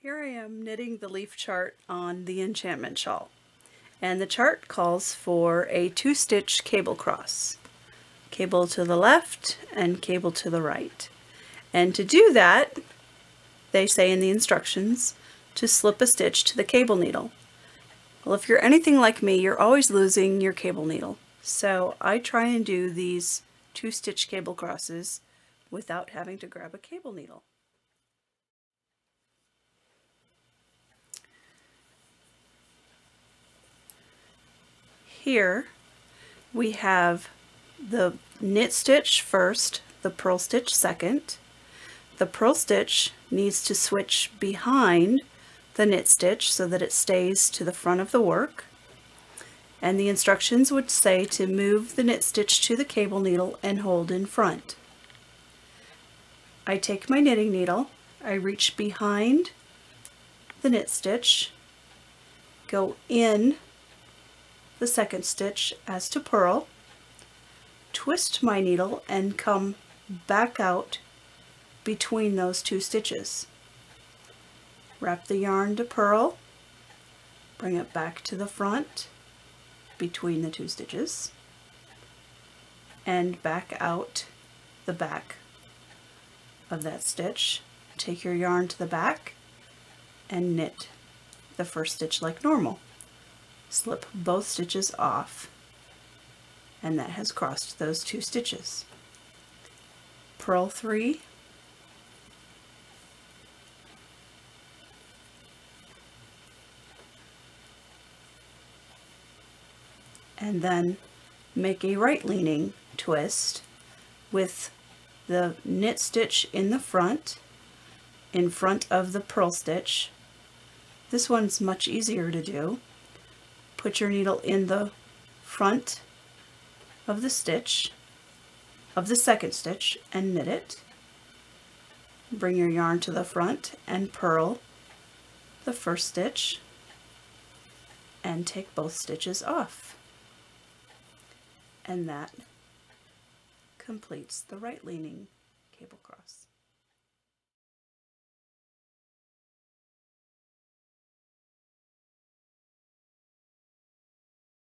Here I am knitting the leaf chart on the enchantment shawl, and the chart calls for a 2-stitch cable cross. Cable to the left and cable to the right. And to do that, they say in the instructions to slip a stitch to the cable needle. Well, if you're anything like me, you're always losing your cable needle. So I try and do these 2-stitch cable crosses without having to grab a cable needle. Here we have the knit stitch first, the purl stitch second. The purl stitch needs to switch behind the knit stitch so that it stays to the front of the work. And the instructions would say to move the knit stitch to the cable needle and hold in front. I take my knitting needle, I reach behind the knit stitch, go in the second stitch as to purl, twist my needle and come back out between those 2 stitches. Wrap the yarn to purl, bring it back to the front between the 2 stitches, and back out the back of that stitch. Take your yarn to the back and knit the first stitch like normal. Slip both stitches off, and that has crossed those 2 stitches. Purl 3, and then make a right leaning twist with the knit stitch in the front, in front of the purl stitch. This one's much easier to do. Put your needle in the front of the stitch, of the second stitch, and knit it. Bring your yarn to the front and purl the first stitch and take both stitches off. And that completes the right leaning cable cross.